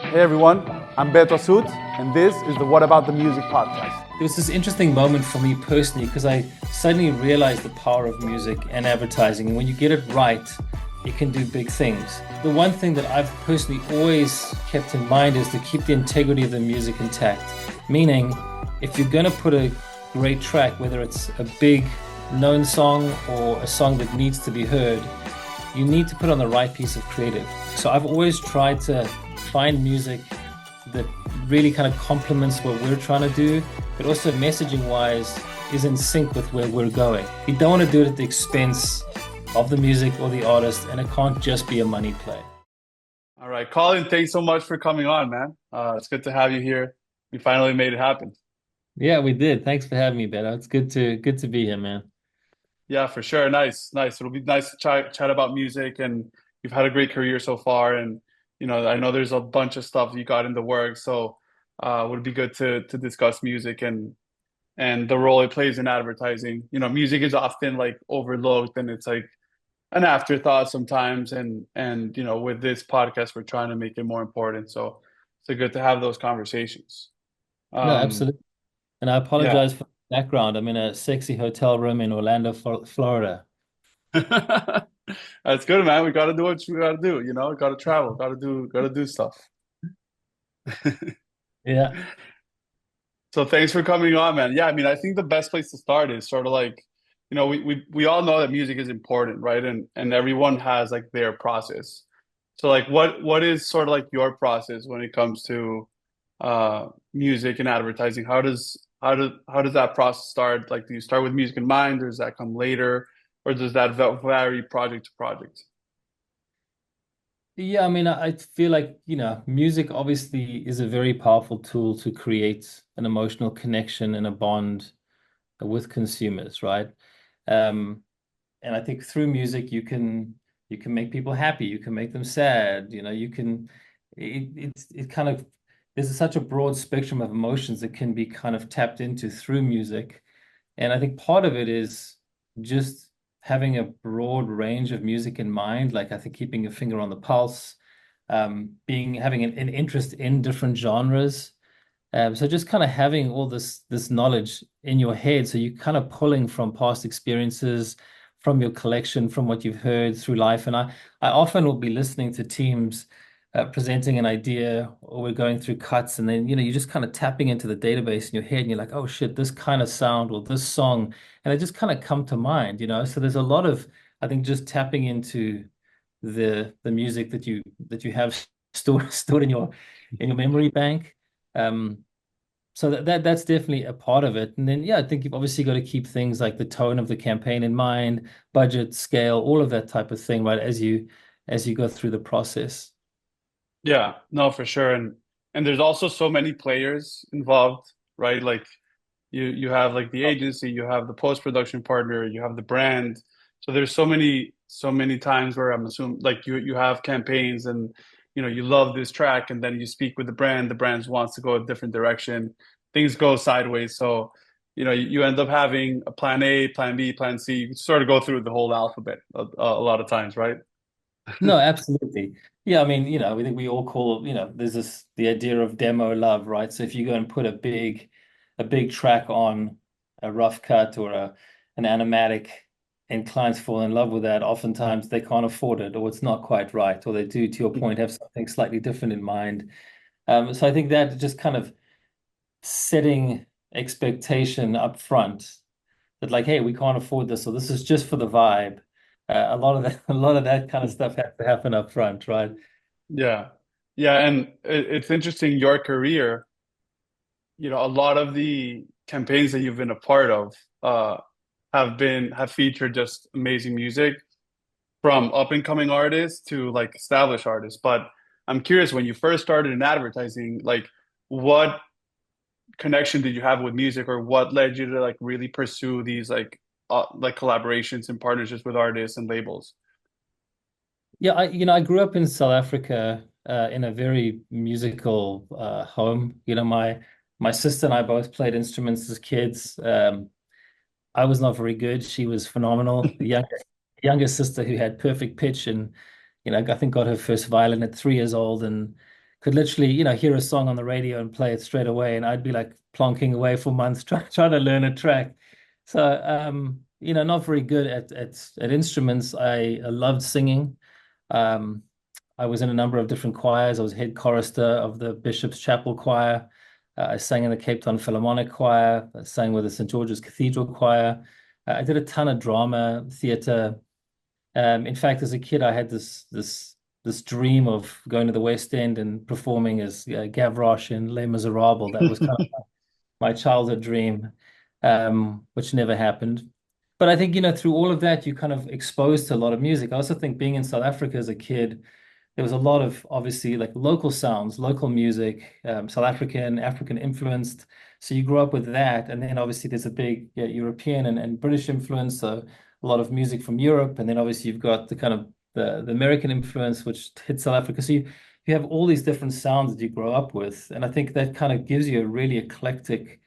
Hey everyone, I'm Beto Azout, and this is the What About the Music podcast. There was this interesting moment for me personally because I suddenly realized the power of music and advertising. And when you get it right, you can do big things. The one thing that I've personally always kept in mind is to keep the integrity of the music intact. Meaning, if you're going to put a great track, whether it's a big known song or a song that needs to be heard, you need to put on the right piece of creative. So I've always tried to find music that really kind of complements what we're trying to do, but also messaging wise is in sync with where we're going. You don't want to do it at the expense of the music or the artist, and it can't just be a money play. All right, Colin, thanks so much for coming on, man. It's good to have you here. We finally made it happen. Yeah, we did. Thanks for having me, Beto. It's good to be here, man. Yeah, for sure. Nice, nice. It'll be nice to chat about music, and you've had a great career so far. And I know there's a bunch of stuff you got in the works, so it would be good to discuss music and the role it plays in advertising. Music is often like overlooked, and it's like an afterthought sometimes. And with this podcast, we're trying to make it more important. So it's good to have those conversations. No, Um, absolutely. And I yeah. apologize for the background. I'm in a sexy hotel room in Orlando, Florida. That's good, man. We got to do what we got to do. Got to travel, got to do stuff. Yeah. So thanks for coming on, man. Yeah, I mean, I think the best place to start is sort of like, we all know that music is important, right? And everyone has like their process. So like what is sort of like your process when it comes to music and advertising? How does that process start? Like, do you start with music in mind, or does that come later, or does that vary project to project? Yeah, I mean, I feel like, music obviously is a very powerful tool to create an emotional connection and a bond with consumers, right? Um, and I think through music you can make people happy, you can make them sad, you can it kind of there's such a broad spectrum of emotions that can be kind of tapped into through music. And I think part of it is just having a broad range of music in mind, like I think keeping a finger on the pulse, being having an interest in different genres. So just kind of having all this knowledge in your head, so you're kind of pulling from past experiences, from your collection, from what you've heard through life. And I often will be listening to teams presenting an idea, or we're going through cuts, and then you're just kind of tapping into the database in your head, and you're like, oh shit, this kind of sound or this song, and it just kind of come to mind. So there's a lot of, I think, just tapping into the music that you have stored in your memory bank. Um, so that's definitely a part of it. And then, yeah, I think you've obviously got to keep things like the tone of the campaign in mind, budget, scale, all of that type of thing, right? As you go through the process. Yeah, no, for sure. And there's also so many players involved, right? Like you have like the agency, you have the post-production partner, you have the brand. So there's so many times where I'm assuming like you have campaigns, and you love this track, and then you speak with the brand wants to go a different direction, things go sideways. So you end up having a plan A, plan B, plan C. You sort of go through the whole alphabet a lot of times, right? No, absolutely. Yeah, I mean, we think we all call, there's the idea of demo love, right? So if you go and put a big track on a rough cut or an animatic, and clients fall in love with that, oftentimes they can't afford it, or it's not quite right, or they do, to your point, have something slightly different in mind. So I think that just kind of setting expectation up front, that like, hey, we can't afford this, or this is just for the vibe. A lot of that kind of stuff has to happen up front, right? Yeah. Yeah, and it's interesting your career, a lot of the campaigns that you've been a part of have featured just amazing music from up and coming artists to like established artists. But I'm curious, when you first started in advertising, like what connection did you have with music, or what led you to like really pursue these like collaborations and partnerships with artists and labels? Yeah, I grew up in South Africa, in a very musical home. My sister and I both played instruments as kids. I was not very good. She was phenomenal. The younger sister who had perfect pitch, and I think got her first violin at 3 years old, and could literally, hear a song on the radio and play it straight away, and I'd be like plonking away for months trying to learn a track. So, not very good at instruments. I loved singing. Um, I was in a number of different choirs. I was head chorister of the Bishop's Chapel Choir. I sang in the Cape Town Philharmonic Choir. I sang with the St. George's Cathedral Choir. I did a ton of drama, theatre. In fact, as a kid, I had this dream of going to the West End and performing as Gavroche in Les Miserables. That was kind of my childhood dream, which never happened. But I think, through all of that, you kind of exposed to a lot of music. I also think being in South Africa as a kid, there was a lot of obviously like local sounds, local music, South African, African influenced. So you grew up with that. And then obviously there's a big European and British influence. So a lot of music from Europe. And then obviously you've got the kind of the American influence, which hits South Africa. So you have all these different sounds that you grow up with. And I think that kind of gives you a really eclectic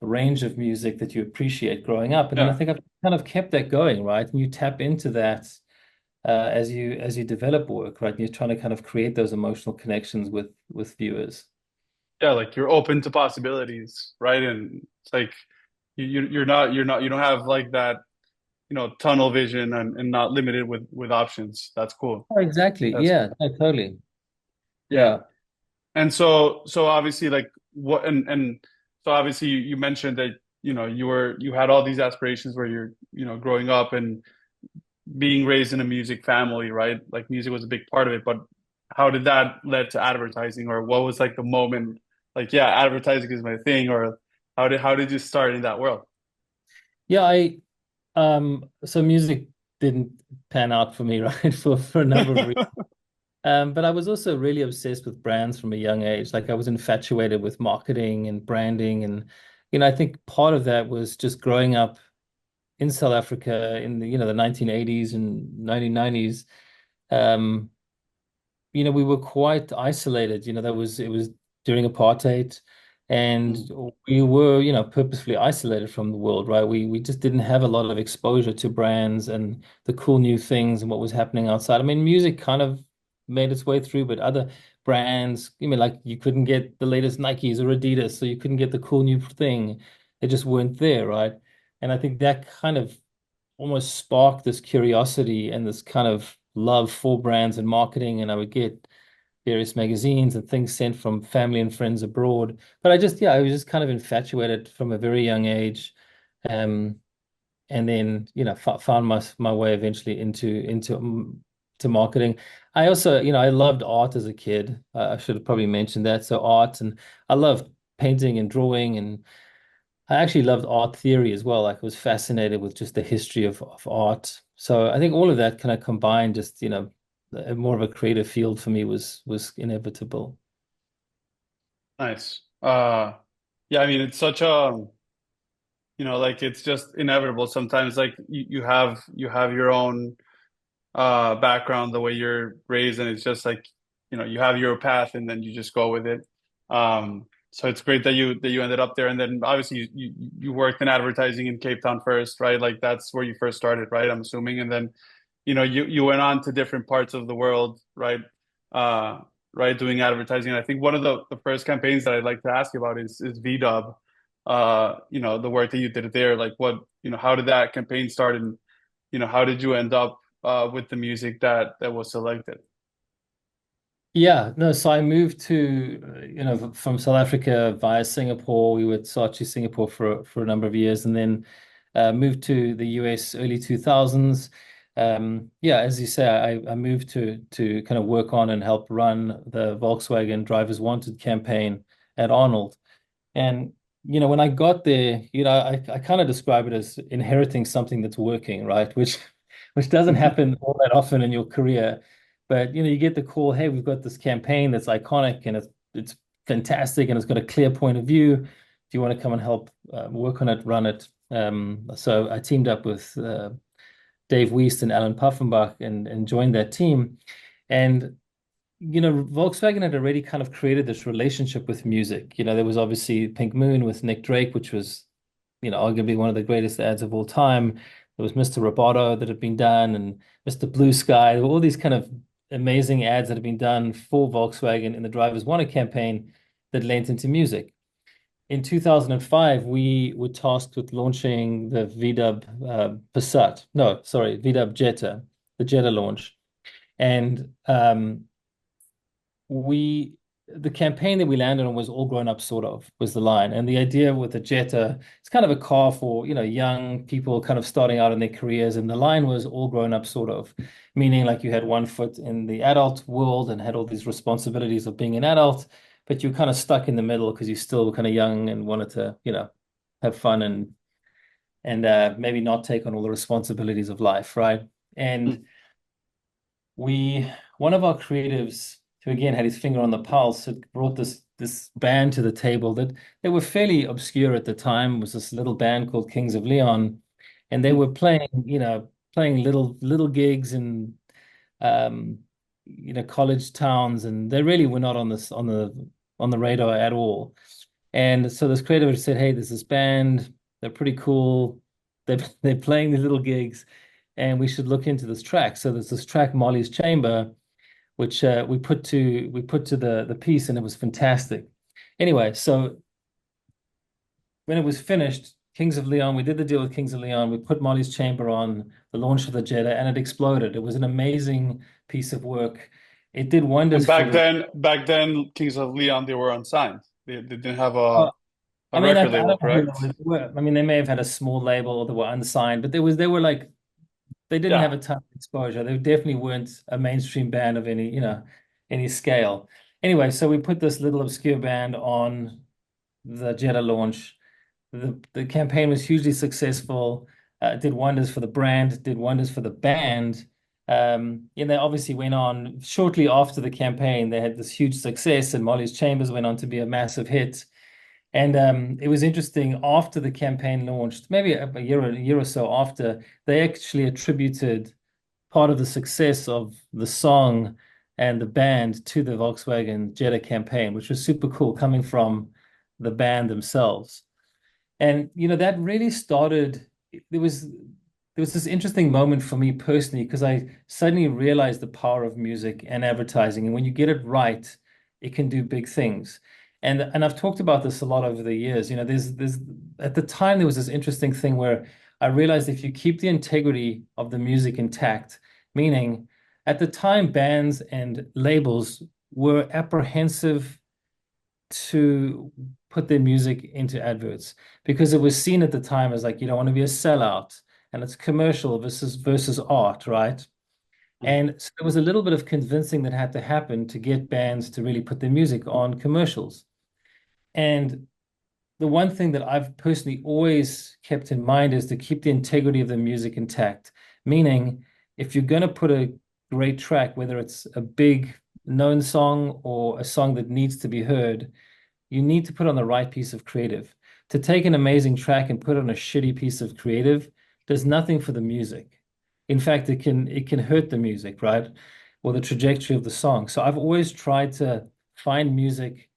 range of music that you appreciate growing up. And then I Yeah. think I've kind of kept that going, right? And you tap into that as you develop work, right? And you're trying to kind of create those emotional connections with viewers. Yeah, like you're open to possibilities, right? And it's like you don't have like that, tunnel vision and not limited with options. That's cool. Oh, exactly. That's Yeah, no, totally. yeah. Yeah. And so obviously like what and so obviously you mentioned that, you had all these aspirations where you're, growing up and being raised in a music family, right? Like music was a big part of it, but how did that lead to advertising, or what was like the moment like, yeah, advertising is my thing, or how did you start in that world? Yeah, so music didn't pan out for me, right? For a number of reasons. But I was also really obsessed with brands from a young age. Like I was infatuated with marketing and branding. And, I think part of that was just growing up in South Africa in the 1980s and 1990s. Um, we were quite isolated. It was during apartheid, and Mm. we were, purposefully isolated from the world, right? We just didn't have a lot of exposure to brands and the cool new things and what was happening outside. I mean, music kind of made its way through, but other brands, like you couldn't get the latest Nikes or Adidas, so you couldn't get the cool new thing. They just weren't there, right? And I think that kind of almost sparked this curiosity and this kind of love for brands and marketing. And I would get various magazines and things sent from family and friends abroad. But I was just kind of infatuated from a very young age. Um, and then, f found my way eventually to marketing. I also, I loved art as a kid. I should have probably mentioned that. So art, and I loved painting and drawing, and I actually loved art theory as well. Like I was fascinated with just the history of art. So I think all of that kind of combined, just, more of a creative field for me was inevitable. Nice. Yeah, I mean, it's such a, like it's just inevitable sometimes. Like you have your own background, the way you're raised, and it's just like, you have your path and then you just go with it. So it's great that you ended up there, and then obviously you worked in advertising in Cape Town first, right? Like that's where you first started, right? I'm assuming, and then you went on to different parts of the world, right? Uh, right, doing advertising. And I think one of the first campaigns that I'd like to ask you about is VDub. The work that you did there, like what, how did that campaign start, and how did you end up with the music that was selected? Yeah, no, so I moved to, from South Africa via Singapore. We were at Saatchi, Singapore for a number of years, and then moved to the US early 2000s. Yeah, as you say, I moved to kind of work on and help run the Volkswagen Drivers Wanted campaign at Arnold. And, when I got there, I kind of describe it as inheriting something that's working, right? Which doesn't happen all that often in your career. But, you get the call, hey, we've got this campaign that's iconic and it's fantastic and it's got a clear point of view. Do you want to come and help work on it, run it? So I teamed up with Dave Weist and Alan Puffenbach and joined that team. And Volkswagen had already kind of created this relationship with music. There was obviously Pink Moon with Nick Drake, which was, arguably one of the greatest ads of all time. There was Mr. Roboto that had been done, and Mr. Blue Sky. There were all these kind of amazing ads that have been done for Volkswagen in the Drivers Wanted campaign that lent into music. In 2005, we were tasked with launching the VW Passat. No, sorry, VW Jetta, the Jetta launch. And we the campaign that we landed on was all grown up, sort of, was the line. And the idea with the Jetta, it's kind of a car for, young people kind of starting out in their careers. And the line was all grown up, sort of, meaning like you had one foot in the adult world and had all these responsibilities of being an adult, but you're kind of stuck in the middle because you still were kind of young and wanted to, have fun and maybe not take on all the responsibilities of life, right? Mm. And we one of our creatives who again had his finger on the pulse had brought this band to the table that they were fairly obscure at the time. It was this little band called Kings of Leon, and they Mm. were playing little gigs in um college towns, and they really were not on the radar at all. And so this creative said, hey, there's this band, they're pretty cool, they're playing these little gigs, and we should look into this track. So there's this track, Molly's Chamber, which we put to the piece, and it was fantastic. Anyway, so when it was finished, Kings of Leon, we did the deal with Kings of Leon. We put Molly's Chamber on the launch of the Jetta, and it exploded. It was an amazing piece of work. It did And wonders for the. back then, Kings of Leon, they were unsigned. They didn't have Oh, a I mean, I record don't label, know who correct? those were. I mean, they may have had a small label or they were unsigned, but they were like they didn't have Yeah. a ton of exposure. They definitely weren't a mainstream band of any scale. Anyway, so we put this little obscure band on the Jetta launch. The campaign was hugely successful. Did wonders for the brand. Did wonders for the band. And they obviously went on shortly after the campaign. They had this huge success, and Molly's Chambers went on to be a massive hit. And it was interesting after the campaign launched, maybe a year or so after, they actually attributed part of the success of the song and the band to the Volkswagen Jetta campaign, which was super cool coming from the band themselves. And that really started. There was this interesting moment for me personally because I suddenly realized the power of music and advertising. And when you get it right, it can do big things. And I've talked about this a lot over the years. There's at the time there was this interesting thing where I realized if you keep the integrity of the music intact, meaning at the time bands and labels were apprehensive to put their music into adverts because it was seen at the time as like you don't want to be a sellout and it's commercial versus art, right? Mm. And so there was a little bit of convincing that had to happen to get bands to really put their music on commercials. And the one thing that I've personally always kept in mind is to keep the integrity of the music intact. Meaning, if you're going to put a great track, whether it's a big known song or a song that needs to be heard, you need to put on the right piece of creative. To take an amazing track and put on a shitty piece of creative does nothing for the music. In fact, it can hurt the music, right? Or the trajectory of the song. So I've always tried to find music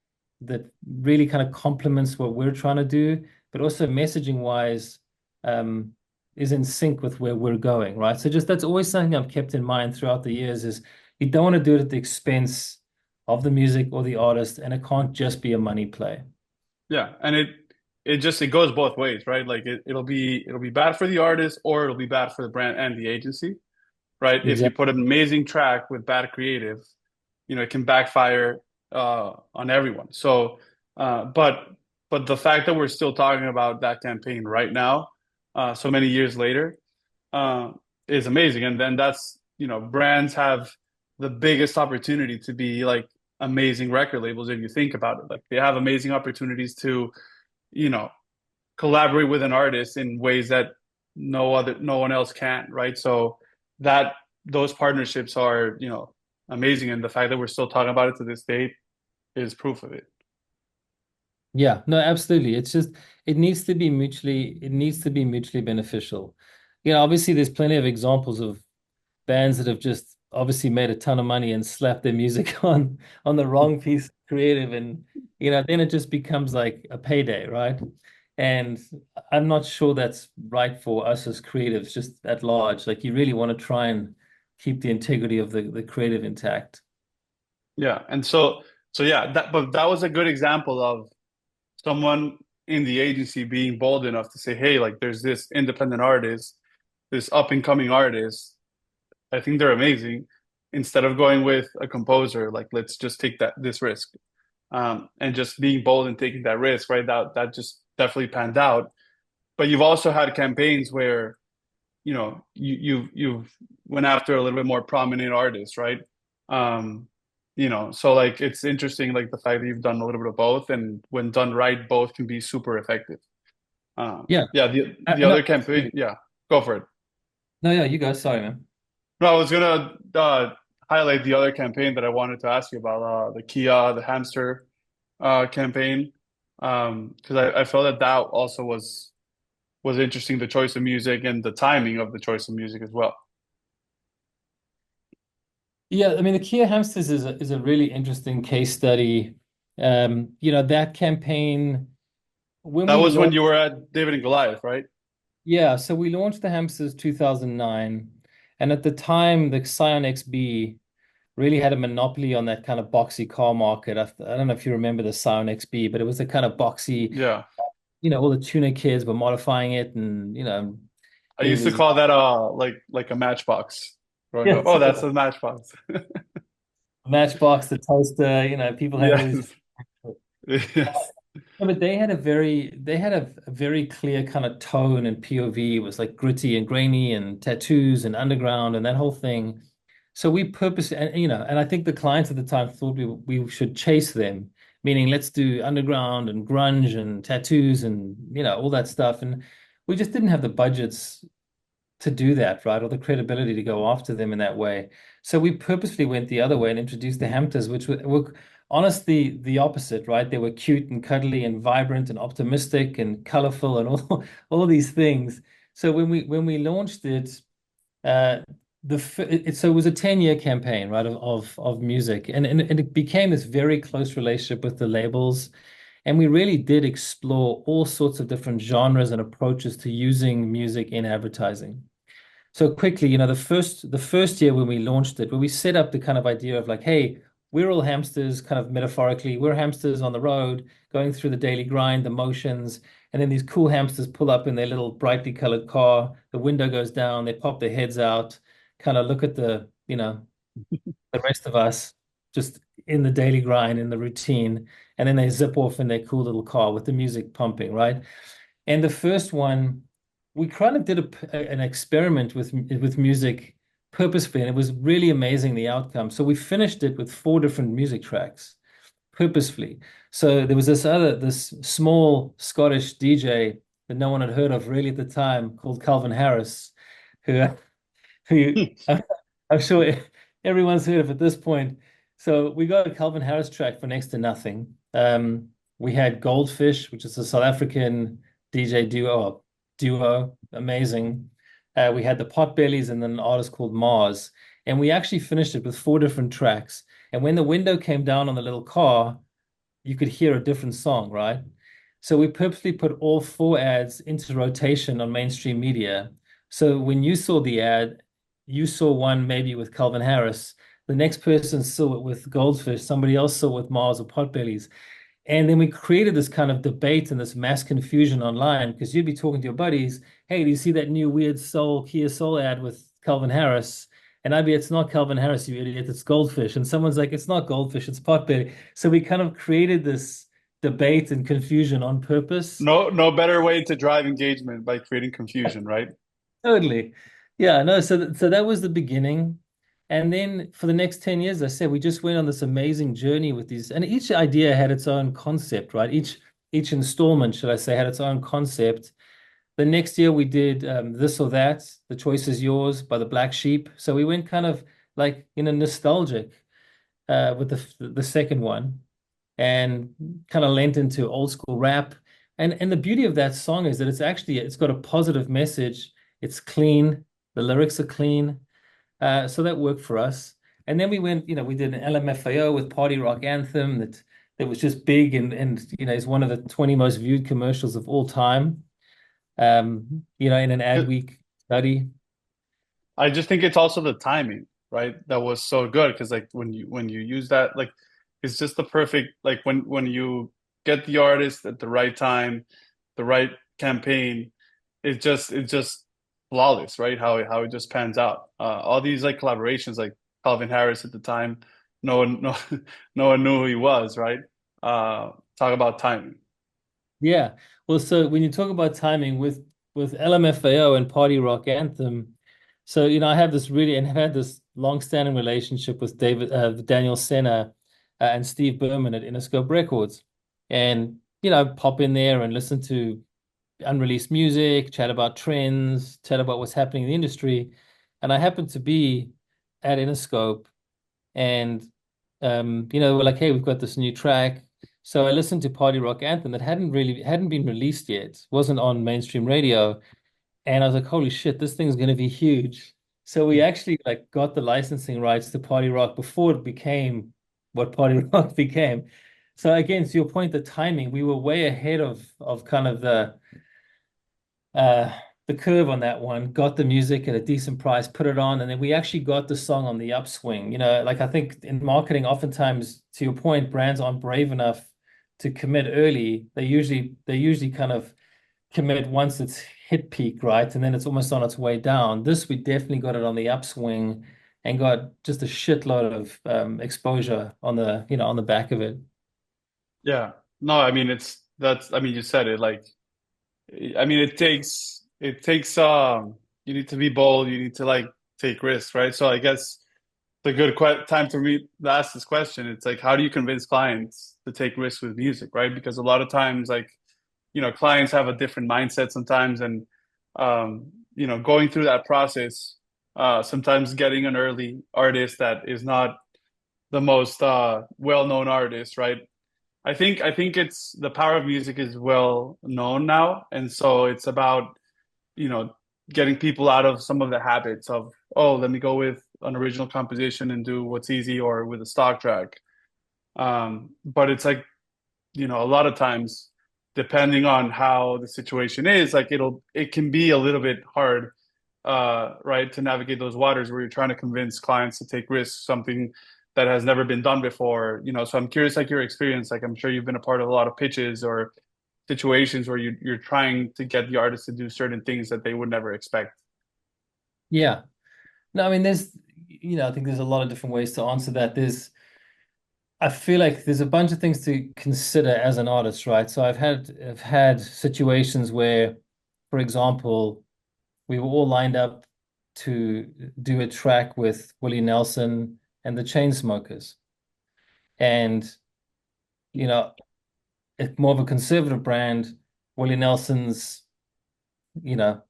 that really kind of complements what we're trying to do, but also messaging wise, um, is in sync with where we're going, right? So just that's always something I've kept in mind throughout the years is you don't want to do it at the expense of the music or the artist, and it can't just be a money play. Yeah. And it goes both ways, right? Like it'll be bad for the artist or it'll be bad for the brand and the agency, right? If you Exactly. put an amazing track with bad creative, it can backfire on everyone. So, but the fact that we're still talking about that campaign right now, so many years later, uh, is amazing. And then that's, brands have the biggest opportunity to be like amazing record labels if you think about it. Like they have amazing opportunities to, you know, collaborate with an artist in ways that no one else can, right? So that those partnerships are, amazing. And the fact that we're still talking about it to this day is proof of it. Yeah, no, absolutely. It's just it needs to be mutually beneficial. Obviously there's plenty of examples of bands that have just obviously made a ton of money and slapped their music on the wrong piece of creative, and then it just becomes like a payday, right? And I'm not sure that's right for us as creatives just at large. Like you really want to try and keep the integrity of the creative intact. Yeah. And so yeah, but that was a good example of someone in the agency being bold enough to say, hey, like there's this independent artist, this up and coming artist. I think they're amazing. Instead of going with a composer, like let's just take this risk. And just being bold and taking that risk, right? That just definitely panned out. But you've also had campaigns where you've went after a little bit more prominent artists, right? Um, so like it's interesting, like the fact that you've done a little bit of both, and when done right, both can be super effective. Yeah. Yeah, the No, other campaign, yeah, go for it. no, yeah, you go. Sorry, man. No, I was gonna highlight the other campaign that I wanted to ask you about, the Kia, the hamster campaign, because I felt that that also was interesting, the choice of music and the timing of the choice of music as well. Yeah, I mean, the Kia hamsters is a really interesting case study. That campaign when That we was when launched, you were at David and Goliath, right? yeah, so we launched the hamsters 2009, and at the time, the Scion XB really had a monopoly on that kind of boxy car market. I don't know if you remember the Scion XB, but it was a kind of boxy, Yeah. all the tuner kids were modifying it, and I it used to was call that like a matchbox growing up. yeah, Oh, that's a matchbox. Matchbox, the toaster. People had all these. Yes. Yes. No, but they had a very clear kind of tone and POV. It was like gritty and grainy and tattoos and underground and that whole thing. So we purposely, and I think the clients at the time thought we should chase them, meaning let's do underground and grunge and tattoos and all that stuff. And we just didn't have the budgets to do that, right? Or the credibility to go after them in that way. So we purposefully went the other way and introduced the Hamptors, which were honestly the opposite, right? They were cute and cuddly and vibrant and optimistic and colorful and all these things. So when we launched it, uh, so it was a 10-year campaign, right, of music, and it became this very close relationship with the labels. And we really did explore all sorts of different genres and approaches to using music in advertising. So quickly, the first year when we launched it, where we set up the kind of idea of like, hey, we're all hamsters, kind of metaphorically, we're hamsters on the road, going through the daily grind, the motions, and then these cool hamsters pull up in their little brightly colored car. The window goes down, they pop their heads out, kind of look at the rest of us just in the daily grind, in the routine, and then they zip off in their cool little car with the music pumping, right? And the first one, we kind of did an experiment with music purposefully, and it was really amazing the outcome. So we finished it with four different music tracks purposefully. So there was this small Scottish DJ that no one had heard of really at the time called Calvin Harris, who who I'm sure everyone's heard of at this point. So we got a Calvin Harris track for next to nothing. We had Goldfish, which is a South African DJ duo, amazing. We had the Potbellies and then an artist called Mars. And we actually finished it with four different tracks. And when the window came down on the little car, you could hear a different song, right? So we purposely put all four ads into rotation on mainstream media. So when you saw the ad, you saw one maybe with Calvin Harris. The next person saw it with Goldfish. Somebody else saw it with Mars or Potbellies. And then we created this kind of debate and this mass confusion online because you'd be talking to your buddies. Hey, do you see that new weird Kia Soul ad with Calvin Harris? And I'd be, it's not Calvin Harris, you idiot, it's Goldfish. And someone's like, it's not Goldfish, it's Potbelly. So we kind of created this debate and confusion on purpose. No better way to drive engagement by creating confusion, right? Totally. Yeah, no, so that was the beginning. And then for the next 10 years, I said we just went on this amazing journey with these, and each idea had its own concept, right? Each installment, should I say, had its own concept. The next year we did This or That, The Choice Is Yours by the Black Sheep. So we went kind of like nostalgic with the second one and kind of lent into old school rap. And the beauty of that song is that it's got a positive message. It's clean. The lyrics are clean. So that worked for us. And then we went, we did an LMFAO with Party Rock Anthem that was just big and is one of the 20 most viewed commercials of all time. In an ad week study. I just think it's also the timing, right? That was so good because like when you use that, like it's just the perfect like when you get the artist at the right time, the right campaign, it's just flawless, right? How it just pans out. All these like collaborations, like Calvin Harris at the time, no one no no one knew who he was, right? Talk about timing. Yeah. Well, so when you talk about timing with LMFAO and Party Rock Anthem, so I have this really and have had this long-standing relationship with Daniel Senna, and Steve Berman at Interscope Records, and pop in there and listen to unreleased music, chat about trends, chat about what's happening in the industry, and I happened to be at Interscope, and we're like, hey, we've got this new track. So I listened to Party Rock Anthem that hadn't been released yet, wasn't on mainstream radio, and I was like, holy shit, this thing's gonna be huge. So we actually like got the licensing rights to Party Rock before it became what Party Rock became. So again, to your point, the timing, we were way ahead of kind of uh the curve on that one, got the music at a decent price, put it on, and then we actually got the song on the upswing. Like I think in marketing, oftentimes, to your point, brands aren't brave enough to commit early. They usually kind of commit once it's hit peak, right? And then it's almost on its way down. This, we definitely got it on the upswing and got just a shitload of exposure on the back of it. Yeah. No, I mean I mean you said it like I mean it takes you need to be bold, you need to like take risks, right? So I guess the good time to ask this question. It's like how do you convince clients to take risks with music, right? Because a lot of times like clients have a different mindset sometimes and going through that process sometimes getting an early artist that is not the most well-known artist, right? I think it's the power of music is well known now, and so it's about you know getting people out of some of the habits of oh let me go with an original composition and do what's easy or with a stock track. But it's like a lot of times depending on how the situation is, like it can be a little bit hard, right, to navigate those waters where you're trying to convince clients to take risks, something that has never been done before. So I'm curious, like your experience, like I'm sure you've been a part of a lot of pitches or situations where you're trying to get the artist to do certain things that they would never expect. Yeah. No, I mean, I think there's a lot of different ways to answer that. I feel like there's a bunch of things to consider as an artist, right? So I've had situations where, for example, we were all lined up to do a track with Willie Nelson and the Chainsmokers. And, you know, it's more of a conservative brand, Willie Nelson's, you know,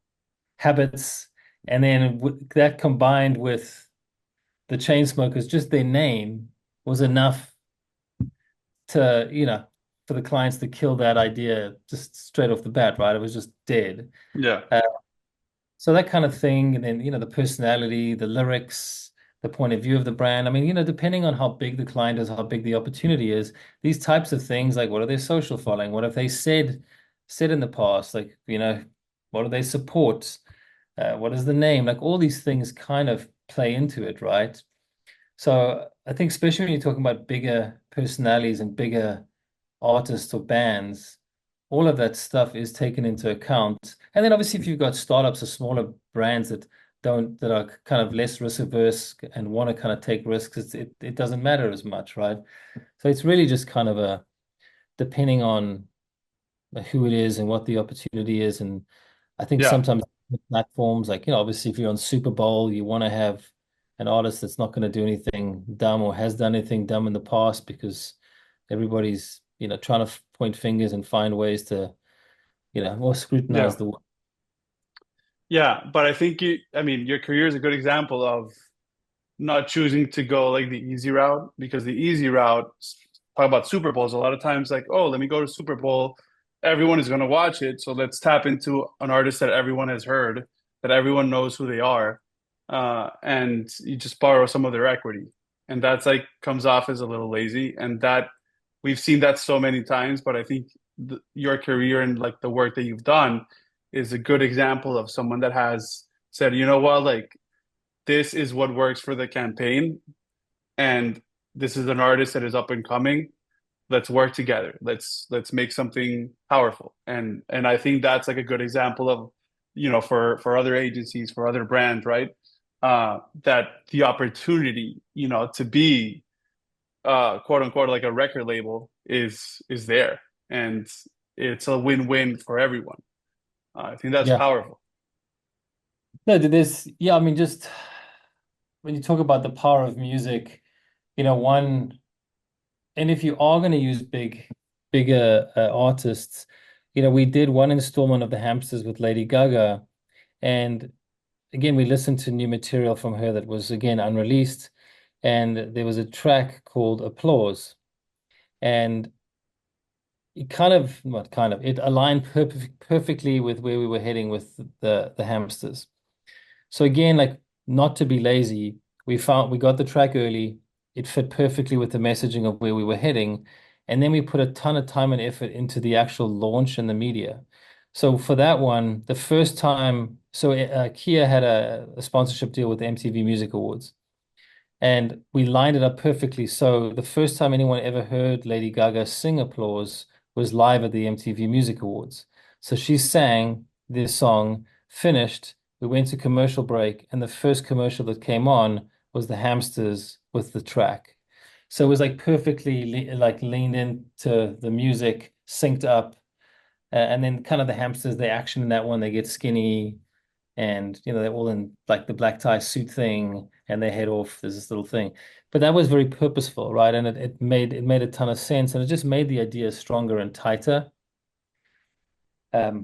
habits, and then that combined with the Chainsmokers, just their name was enough to, for the clients to kill that idea just straight off the bat, right? It was just dead. Yeah, Uh, so that kind of thing, and then, the personality, the lyrics, the point of view of the brand. I mean, depending on how big the client is, how big the opportunity is, these types of things, like what are their social following? What have they said in the past? Like, what do they support? What is the name? Like all these things kind of play into it, right? So I think especially when you're talking about bigger personalities and bigger artists or bands, all of that stuff is taken into account. And then obviously if you've got startups or smaller brands that are kind of less risk averse and want to kind of take risks, it doesn't matter as much, right? So it's really just kind of a depending on who it is and what the opportunity is. And I think yeah, sometimes platforms like, obviously if you're on Super Bowl, you want to have an artist that's not going to do anything dumb or has done anything dumb in the past because everybody's, trying to point fingers and find ways to, more yeah, scrutinize the work. yeah. But I think I mean, your career is a good example of not choosing to go like the easy route because the easy route, talk about Super Bowls, a lot of times like, oh, let me go to Super Bowl. Everyone is going to watch it. So let's tap into an artist that everyone has heard, that everyone knows who they are. And you just borrow some of their equity. And that's like comes off as a little lazy. And that we've seen that so many times. But I think your career and like the work that you've done is a good example of someone that has said, you know what, like this is what works for the campaign, and this is an artist that is up and coming. Let's work together. Let's make something powerful. And I think that's like a good example of, for other agencies, for other brands, right? That the opportunity, to be quote unquote like a record label is there, and it's a win-win for everyone. I think that's Yeah. powerful. No, there's, yeah, I mean, just when you talk about the power of music, one, and if you are going to use bigger artists, we did one installment of The Hamsters with Lady Gaga. And again, we listened to new material from her that was, again, unreleased. And there was a track called Applause. And it kind of, not kind of, it aligned perfectly with where we were heading with the Hamsters. So again, like not to be lazy, we got the track early. It fit perfectly with the messaging of where we were heading. And then we put a ton of time and effort into the actual launch and the media. So for that one, the first time, so Kia had a sponsorship deal with the MTV Music Awards. And we lined it up perfectly. So the first time anyone ever heard Lady Gaga sing Applause was live at the MTV Music Awards. So she sang this song, finished, we went to commercial break, and the first commercial that came on was the Hamsters with the track. So it was like perfectly like leaned into the music, synced up, and then kind of the Hamsters, the action in that one, they get skinny, and they're all in like the black tie suit thing, and they head off. There's this little thing, but that was very purposeful, right? And it made a ton of sense, and it just made the idea stronger and tighter.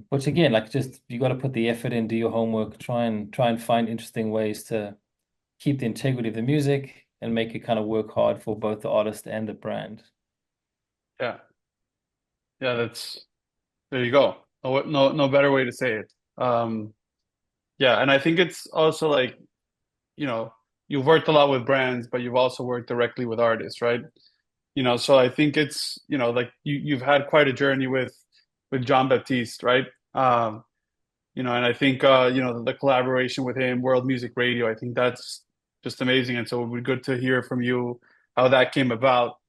Which again, like just you got to put the effort in, do your homework, try and find interesting ways to keep the integrity of the music and make it kind of work hard for both the artist and the brand. Yeah, yeah, that's there you go. No better way to say it. Yeah, and I think it's also like, you know, you've worked a lot with brands, but you've also worked directly with artists, right? So I think it's, like you've had quite a journey with John Baptiste, right? And I think the collaboration with him, World Music Radio, I think that's just amazing. And so it would be good to hear from you how that came about,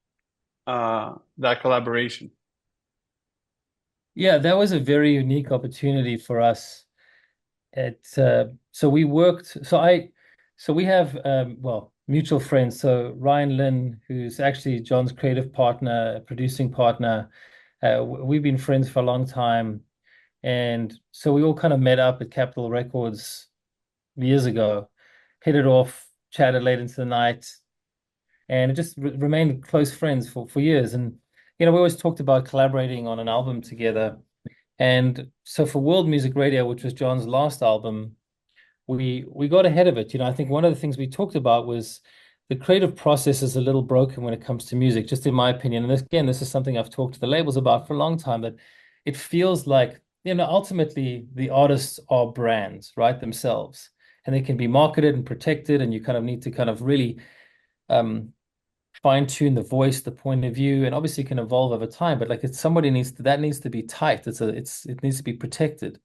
that collaboration. Yeah, that was a very unique opportunity for us. So we worked. So we have well, mutual friends. So Ryan Lynn, who's actually John's creative partner, producing partner. We've been friends for a long time, and so we all kind of met up at Capitol Records years ago, hit it off, chatted late into the night, and it just re remained close friends for years. And we always talked about collaborating on an album together. And so for World Music Radio, which was John's last album, we got ahead of it. I think one of the things we talked about was the creative process is a little broken when it comes to music, just in my opinion. And this is something I've talked to the labels about for a long time, that it feels like, ultimately the artists are brands, right, themselves. And they can be marketed and protected, and you kind of need to kind of really um, fine tune the voice, the point of view, and obviously it can evolve over time. But like that needs to be tight. It needs to be protected.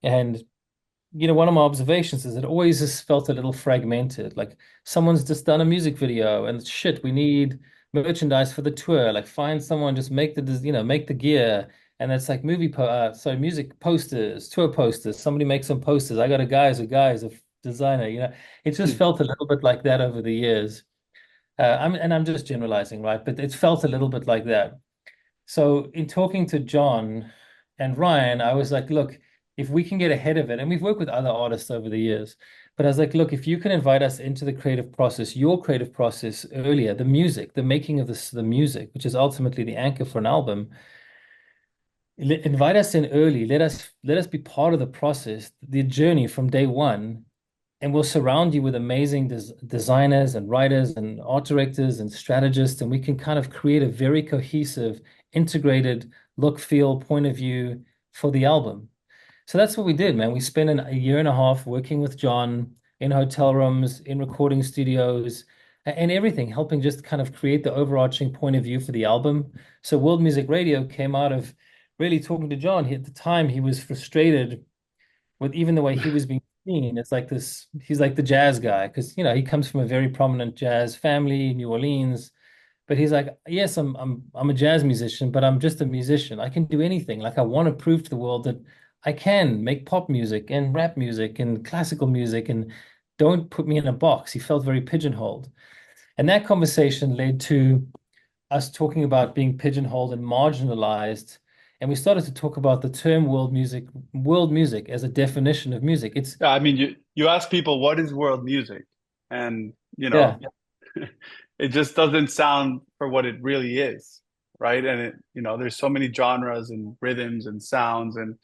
And one of my observations is it always has felt a little fragmented. Like someone's just done a music video and shit, we need merchandise for the tour. Like find someone, just make the gear. And it's like music posters, tour posters. Somebody make some posters. I got a guy's a designer. It just Hmm. felt a little bit like that over the years. I'm just generalizing, right? But it felt a little bit like that. So in talking to John and Ryan, I was like, look, if we can get ahead of it, and we've worked with other artists over the years, but I was like, look, if you can invite us into the creative process, your creative process earlier, the music, the making of the music, which is ultimately the anchor for an album, invite us in early. Let us be part of the process, the journey from day one, and we'll surround you with amazing designers and writers and art directors and strategists, and we can kind of create a very cohesive, integrated look, feel, point of view for the album. So that's what we did, man. We spent a year and a half working with John in hotel rooms, in recording studios, and everything, helping just kind of create the overarching point of view for the album. So World Music Radio came out of really talking to John. At the time, he was frustrated with even the way he was being scene. It's like this, he's like the jazz guy because he comes from a very prominent jazz family, New Orleans. But he's like, yes, I'm a jazz musician, but I'm just a musician. I can do anything. Like I want to prove to the world that I can make pop music and rap music and classical music and don't put me in a box. He felt very pigeonholed. And that conversation led to us talking about being pigeonholed and marginalized. And we started to talk about the term world music as a definition of music. It's Yeah, I mean, you ask people what is world music, and yeah, it just doesn't sound for what it really is, right? And there's so many genres and rhythms and sounds and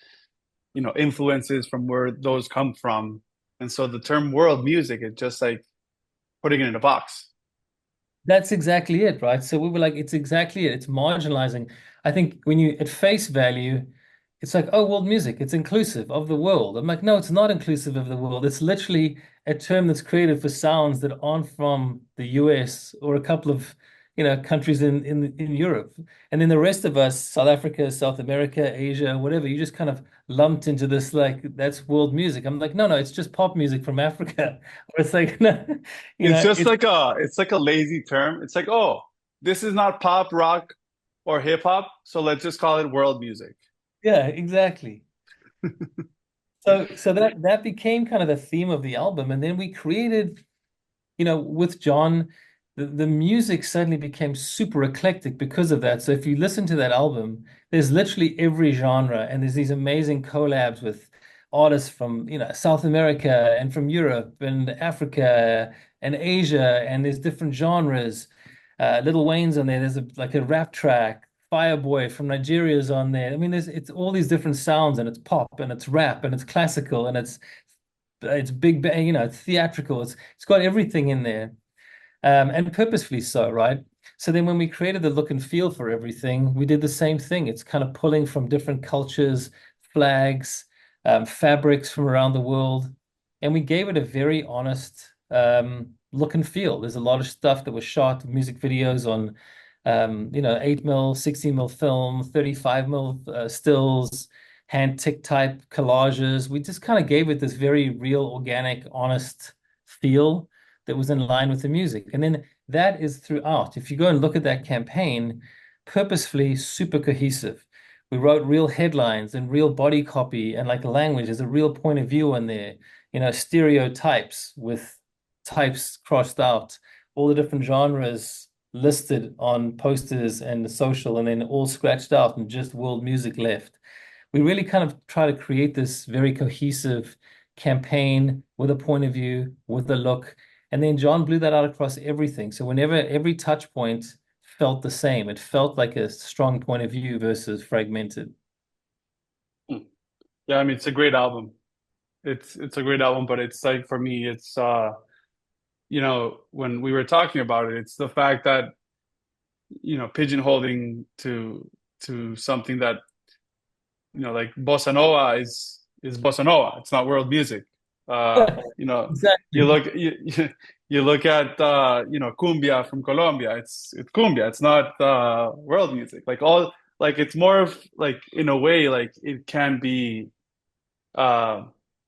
influences from where those come from, and so the term world music is just like putting it in a box. that's exactly it, right? So we were like, it's exactly it. It's marginalizing. I think when you at face value, it's like, oh, world music, it's inclusive of the world. I'm like, no, it's not inclusive of the world. It's literally a term that's created for sounds that aren't from the US or a couple of, countries in Europe. And then the rest of us, South Africa, South America, Asia, whatever, you just kind of lumped into this like that's world music. I'm like, no, no, it's just pop music from Africa. Or it's like, no, It's just it's like a lazy term. It's like, oh, this is not pop, rock, or hip hop, so let's just call it world music. yeah, exactly. So that became kind of the theme of the album. And then we created, with John, the music suddenly became super eclectic because of that. So if you listen to that album, there's literally every genre, and there's these amazing collabs with artists from, South America and from Europe and Africa and Asia, and there's different genres. Lil Wayne's on there. There's like a rap track. Fireboy from Nigeria's on there. I mean, it's all these different sounds, and it's pop, and it's rap, and it's classical, and it's big bang, it's theatrical. It's got everything in there, and purposefully so, right? So then when we created the look and feel for everything, we did the same thing. It's kind of pulling from different cultures, flags, fabrics from around the world, and we gave it a very honest look and feel. There's a lot of stuff that was shot, music videos on 8 mil, 16 mil film, 35 mil stills, hand tick type collages. We just kind of gave it this very real, organic, honest feel that was in line with the music. And then that is throughout. If you go and look at that campaign, purposefully super cohesive. We wrote real headlines and real body copy and like language. There's a real point of view in there, stereotypes with types crossed out, all the different genres listed on posters and the social, and then all scratched out and just world music left. We really kind of try to create this very cohesive campaign with a point of view, with a look. And then John blew that out across everything. So whenever every touch point felt the same, it felt like a strong point of view versus fragmented. Hmm. Yeah, I mean, it's a great album. It's a great album, but it's like for me, it's when we were talking about it, it's the fact that pigeonholing to something that like bossa nova is bossa nova. It's not world music. Yeah, You exactly. look you look at cumbia from Colombia. It's cumbia. It's not world music. Like it's more of like in a way like it can be uh,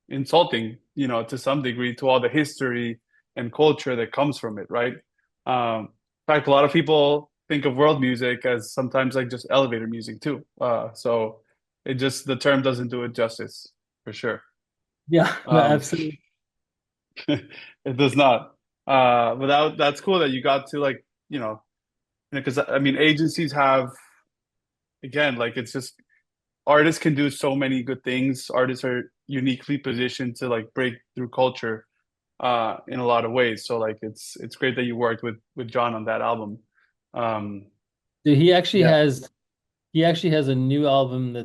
insulting, to some degree to all the history and culture that comes from it, right? In fact, a lot of people think of world music as sometimes like just elevator music too. So it just the term doesn't do it justice for sure. Yeah, no, Um, absolutely. it does not. That's cool that you got to like, because I mean, agencies have again, like it's just artists can do so many good things. Artists are uniquely positioned to like break through culture in a lot of ways. So like it's great that you worked with John on that album. Um, So he actually yeah, has He actually has a new album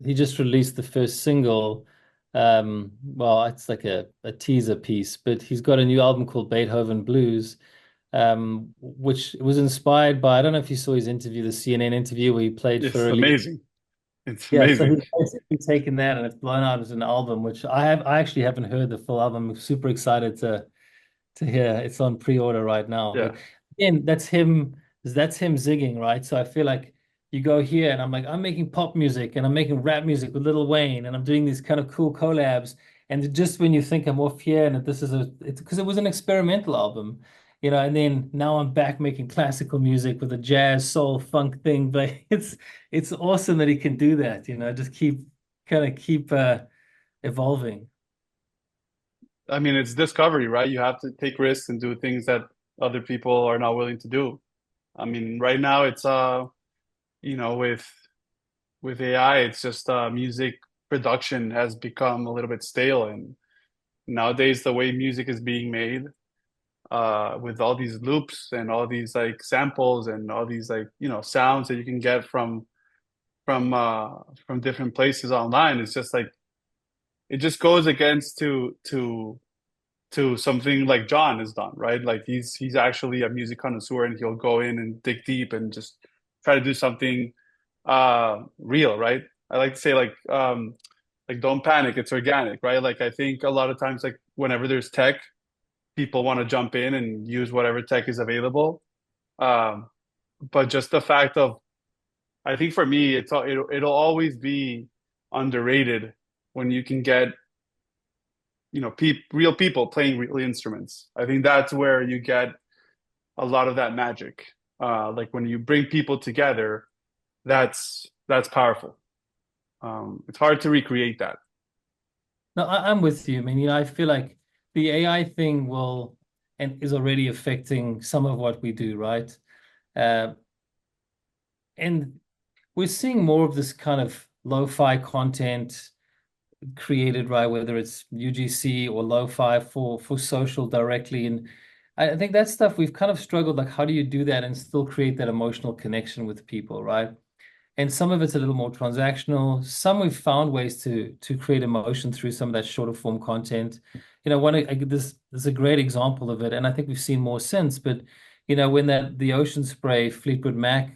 he just released the first single. Well, it's like a teaser piece, but he's got a new album called Beethoven Blues, which was inspired by, I don't know if you saw his interview, the CNN interview where he played it's for a lead. amazing. It's Yeah, so amazing. he's basically taken that and it's blown out as an album, which I actually haven't heard the full album. I'm super excited to hear. It's on pre-order right now. But Yeah. again, that's him zigging, right? So I feel like you go here and I'm like, I'm making pop music and I'm making rap music with Lil Wayne and I'm doing these kind of cool collabs. And just when you think I'm off here and that this is it's because it was an experimental album, and then now I'm back making classical music with a jazz, soul, funk thing. But it's awesome that he can do that, just keep evolving. I mean, it's discovery, right? You have to take risks and do things that other people are not willing to do. I mean, right now it's you know, with AI, it's just music production has become a little bit stale, and nowadays the way music is being made, with all these loops and all these like samples and all these like, sounds that you can get from different places online, it's just like it just goes against to something like John has done, right? Like he's actually a music connoisseur and he'll go in and dig deep and just try to do something real, right? I like to say like don't panic, it's organic, right? Like I think a lot of times like whenever there's tech, people want to jump in and use whatever tech is available. Um, but just the fact of I think for me it'll always be underrated when you can get real people playing real instruments. I think that's where you get a lot of that magic. Like when you bring people together, that's powerful. It's hard to recreate that. No, I'm with you. I mean, I feel like the AI thing will and is already affecting some of what we do, right? Uh, and we're seeing more of this kind of lo-fi content created, right? Whether it's UGC or lo-fi for social directly. And I think that stuff we've kind of struggled, like how do you do that and still create that emotional connection with people, right? And some of it's a little more transactional. Some we've found ways to create emotion through some of that shorter form content. This is a great example of it, and I think we've seen more since. But when the Ocean Spray Fleetwood Mac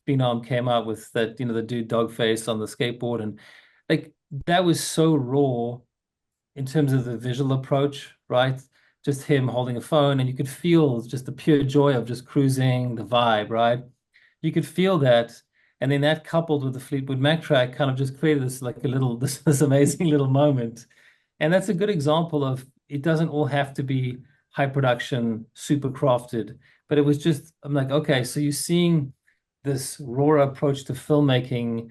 phenom came out with that, the dude dog face on the skateboard, and like that was so raw in terms of the visual approach, right? Just him holding a phone, and you could feel just the pure joy of just cruising, the vibe, right? You could feel that. And then that coupled with the Fleetwood Mac track kind of just created this like a little this amazing little moment. And that's a good example of it doesn't all have to be high production, super crafted. But it was just, I'm like, okay, so you're seeing this raw approach to filmmaking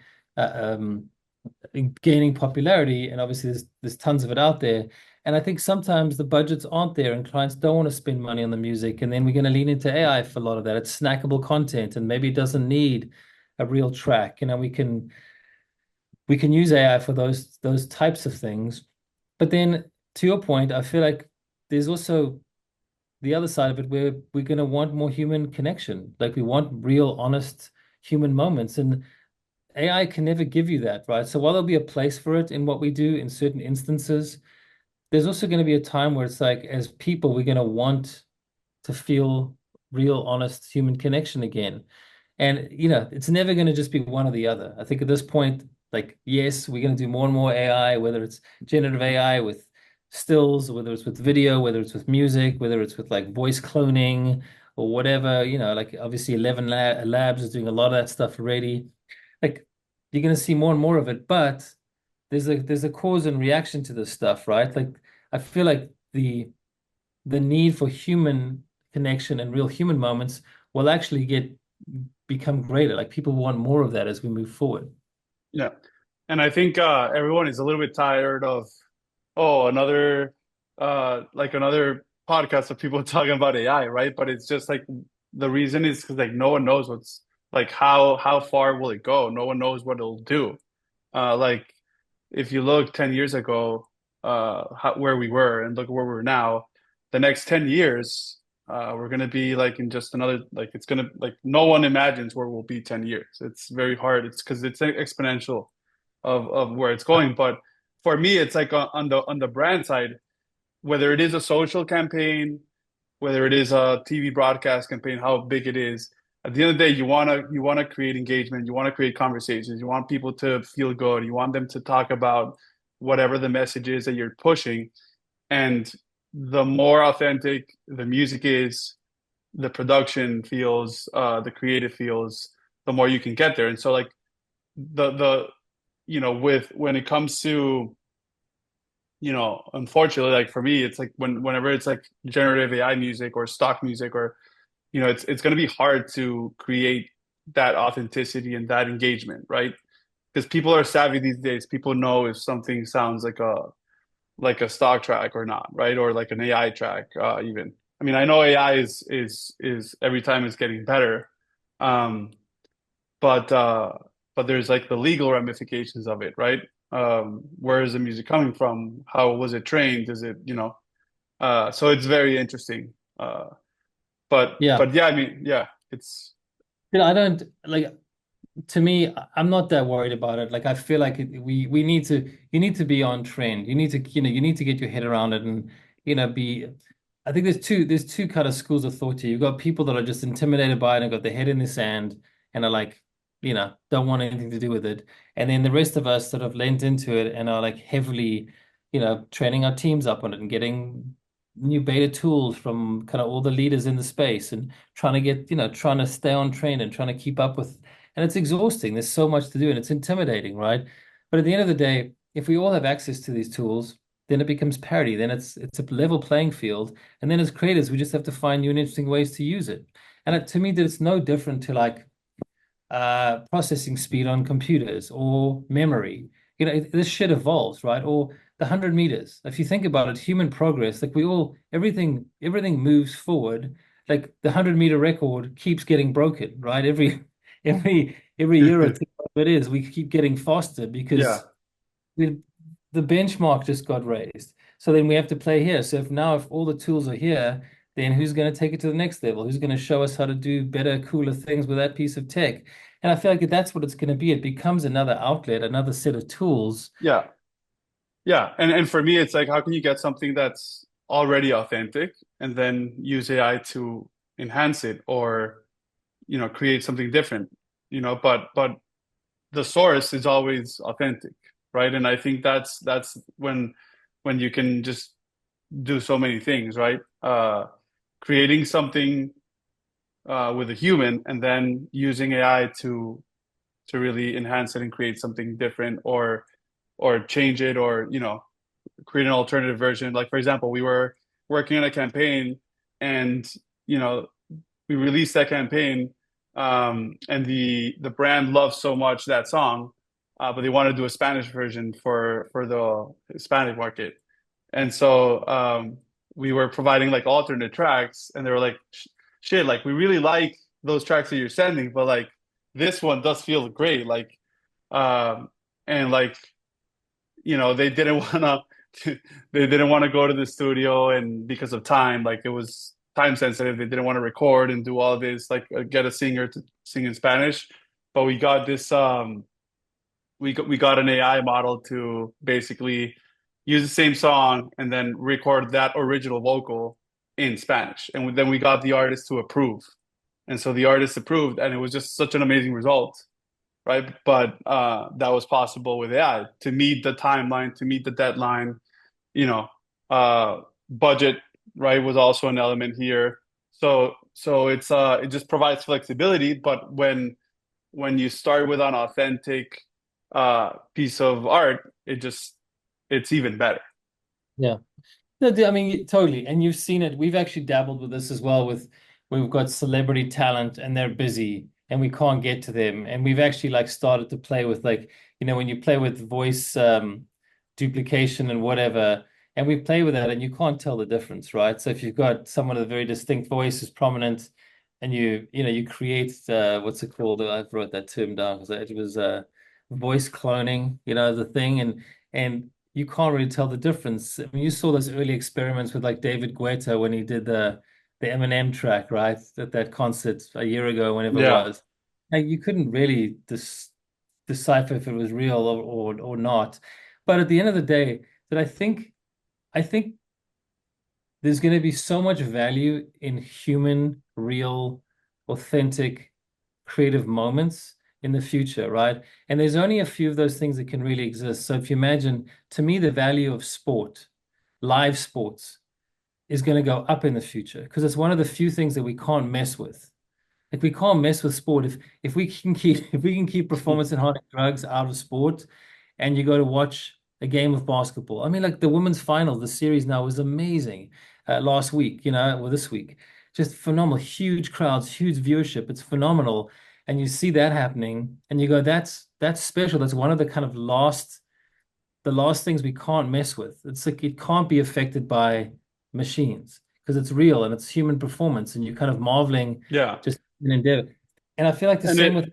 gaining popularity, and obviously there's tons of it out there. And I think sometimes the budgets aren't there, and clients don't want to spend money on the music, and then we're going to lean into AI for a lot of that. It's snackable content, and maybe it doesn't need a real track. We can use AI for those types of things. But then to your point, I feel like there's also the other side of it where we're going to want more human connection. Like we want real, honest human moments. And AI can never give you that, right? So while there'll be a place for it in what we do in certain instances, there's also going to be a time where it's like, as people, we're going to want to feel real, honest human connection again. And, it's never going to just be one or the other. I think at this point, like, yes, we're going to do more and more AI, whether it's generative AI with stills, whether it's with video, whether it's with music, whether it's with like voice cloning or whatever, like obviously 11 Labs is doing a lot of that stuff already. Like, you're going to see more and more of it, but there's a cause and reaction to this stuff, right? Like, I feel like the need for human connection and real human moments will actually become greater. Like people want more of that as we move forward. Yeah. And I think everyone is a little bit tired of, another like another podcast of people talking about AI, right? But it's just like the reason is because like no one knows what's like how far will it go? No one knows what it'll do. Like if you look 10 years ago, where we were and look where we're now, the next 10 years, we're gonna be like in just another like it's gonna like no one imagines where we'll be 10 years. It's very hard. It's because it's exponential of where it's going. But for me, it's like on the brand side, whether it is a social campaign, whether it is a TV broadcast campaign, how big it is. At the end of the day, you wanna create engagement, you want to create conversations, you want people to feel good, you want them to talk about whatever the message is that you're pushing. And the more authentic the music is, the production feels, the creative feels, the more you can get there. And so like with when it comes to unfortunately, like for me, it's like whenever it's like generative AI music or stock music, or it's going to be hard to create that authenticity and that engagement, right? Because people are savvy these days. People know if something sounds like a stock track or not, right? Or like an AI track, even. I mean, I know AI is every time it's getting better, um, but there's like the legal ramifications of it, right? Where is the music coming from? How was it trained? Is it, so it's very interesting. Yeah. But yeah, I mean, yeah, it's I don't like to me, I'm not that worried about it. Like I feel like we need to you need to be on trend. You need to you need to get your head around it and be. I think there's two kind of schools of thought here. You've got people that are just intimidated by it and got their head in the sand and are like don't want anything to do with it. And then the rest of us that have lent into it and are like heavily training our teams up on it and getting new beta tools from kind of all the leaders in the space and trying to get trying to stay on trend and trying to keep up with, and it's exhausting. There's so much to do and it's intimidating, right? But at the end of the day, if we all have access to these tools, then it becomes parity. Then it's a level playing field. And then as creators, we just have to find new and interesting ways to use it. And to me, that it's no different to like processing speed on computers or memory. This shit evolves, right? Or the 100 meters. If you think about it, human progress, like everything moves forward. Like the 100 meter record keeps getting broken, right? Every year or two, it is. We keep getting faster yeah, because the the benchmark just got raised. So then we have to play here. So if all the tools are here, then who's going to take it to the next level? Who's going to show us how to do better, cooler things with that piece of tech? And I feel like that's what it's going to be. It becomes another outlet, another set of tools. yeah, yeah. And for me, it's like, how can you get something that's already authentic and then use AI to enhance it, or create something different, but the source is always authentic, right? And I think that's when you can just do so many things, right? Creating something with a human and then using AI to really enhance it and create something different, or change it, or create an alternative version. Like for example, we were working on a campaign, and you know we released that campaign, and the brand loves so much that song, but they want to do a Spanish version for the Hispanic market. And so we were providing like alternate tracks, and they were like, "Shit, like we really like those tracks that you're sending, but like this one does feel great." Like, and like they didn't wanna they didn't want to go to the studio, and because of time, like it was time sensitive, they didn't want to record and do all this, like get a singer to sing in Spanish. But we got this we got an AI model to basically use the same song and then record that original vocal in Spanish, and then we got the artist to approve, and so the artist approved, and it was just such an amazing result, right? But that was possible with AI to meet the timeline, to meet the deadline. You know, budget, right, was also an element here. So it just provides flexibility. But when you start with an authentic piece of art, it's even better. Yeah. No, I mean, totally. And you've seen it. We've actually dabbled with this as well with we've got celebrity talent and they're busy and we can't get to them. And we've actually like started to play with like, when you play with voice duplication and whatever, and we play with that and you can't tell the difference, right? So if you've got someone with a very distinct voice who's prominent and you create what's it called? I wrote that term down because it was voice cloning, the thing, and you can't really tell the difference. I mean, you saw those early experiments with like David Guetta when he did the Eminem track, right? At that concert a year ago, whenever it Yeah, was. Like you couldn't really decipher if it was real or not. But at the end of the day, that I think there's going to be so much value in human, real, authentic, creative moments in the future, right? And there's only a few of those things that can really exist. So if you imagine, to me, the value of sport, live sports, is going to go up in the future because it's one of the few things that we can't mess with. Like we can't mess with sport if we can keep performance enhancing drugs out of sport, and you go to watch. a game of basketball. I mean, like the women's final, the series now was amazing. Last week, or this week, just phenomenal. Huge crowds, huge viewership. It's phenomenal, and you see that happening, and you go, that's special. That's one of the kind of the last things we can't mess with. It's like it can't be affected by machines because it's real and it's human performance, and you're kind of marveling Yeah. just in endeavor. And I feel like the And same it with,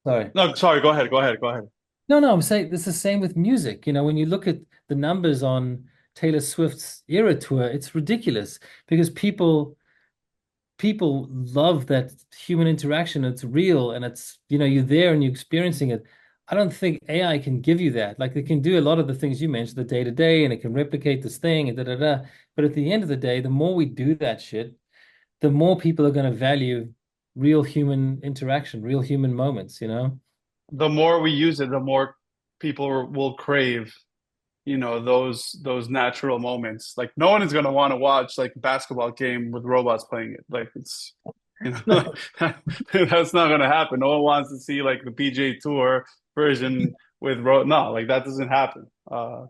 sorry. no, sorry, go ahead, go ahead, go ahead. No, no, I'm saying it's the same with music. When you look at the numbers on Taylor Swift's Era Tour, it's ridiculous because people love that human interaction. It's real and you're there and you're experiencing it. I don't think AI can give you that. Like it can do a lot of the things you mentioned, the day to day, and it can replicate this thing and da da da. But at the end of the day, the more we do that shit, the more people are going to value real human interaction, real human moments, you know? The more we use it, the more people will crave, those natural moments. Like no one is gonna want to watch like a basketball game with robots playing it. Like it's that's not gonna happen. No one wants to see like the PJ Tour version with no, like that doesn't happen. So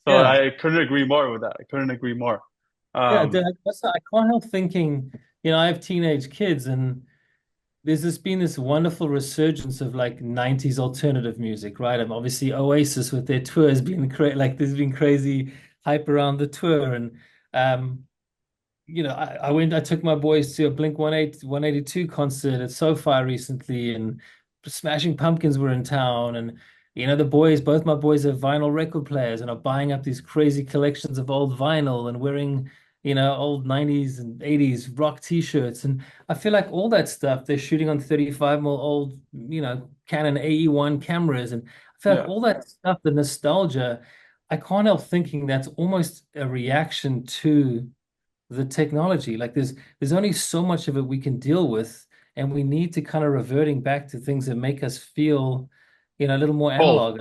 Yeah. I couldn't agree more with that. I couldn't agree more. Yeah, Um, I can't help thinking, I have teenage kids and been this wonderful resurgence of like 90s alternative music, right? And obviously Oasis with their tour has been like there's been crazy hype around the tour. And um I took my boys to a Blink 182 concert at SoFi recently, and Smashing Pumpkins were in town. And, both my boys are vinyl record players and are buying up these crazy collections of old vinyl and wearing, old 90s and 80s rock t-shirts. And I feel like all that stuff, they're shooting on 35 mil old, Canon AE1 cameras. And I feel like yeah. all that stuff, the nostalgia, I can't help thinking that's almost a reaction to the technology. Like there's only so much of it we can deal with, and we need to kind of reverting back to things that make us feel, a little more Full. analog.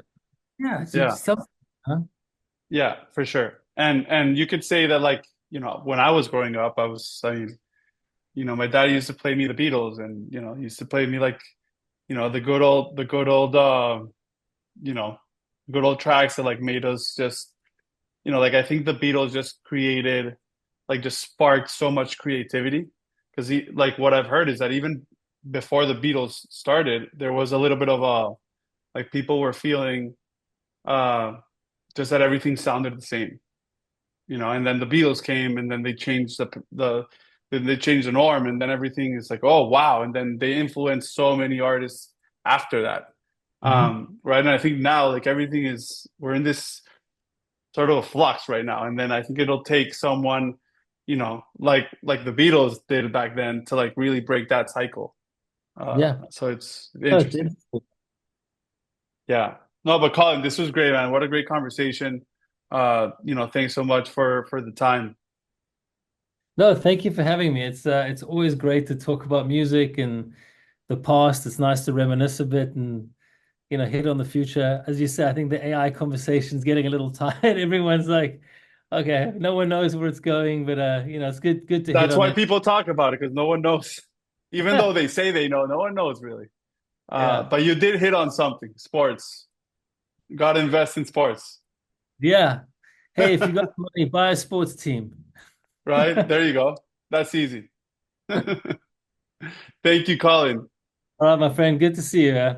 Yeah, Yeah. it's something, huh? Yeah, for sure. And you could say that like, when I was growing up, I mean, my dad used to play me the Beatles and, he used to play me like, the you know, good old tracks that like made us just, like I think the Beatles just created, like just sparked so much creativity. Because like what I've heard is that even before the Beatles started, there was a little bit of like people were feeling uh just that everything sounded the same, and then the Beatles came and then they changed then they changed the norm and then everything is like, oh wow, and then they influenced so many artists after that. Mhm. Right. And I think now like we're in this sort of a flux right now. And then I think it'll take someone, like the Beatles did back then to like really break that cycle. Yeah. So it's Oh, interesting. definitely. Yeah. No, but Colin, this was great, man. What a great conversation. Thanks so much for the time. No, thank you for having me. It's always great to talk about music and the past. It's nice to reminisce a bit and hit on the future. As you said, I think the AI conversation is getting a little tired. Everyone's like, okay, no one knows where it's going, but it's good to hit That's on why that. people talk about it because no one knows. Even though they say they know, no one knows really. Yeah. But you did hit on something, sports. Got to invest in sports. Yeah. Hey, if you got money, buy a sports team. Right? There you go. That's easy. Thank you, Colin. All right, my friend. Good to see you.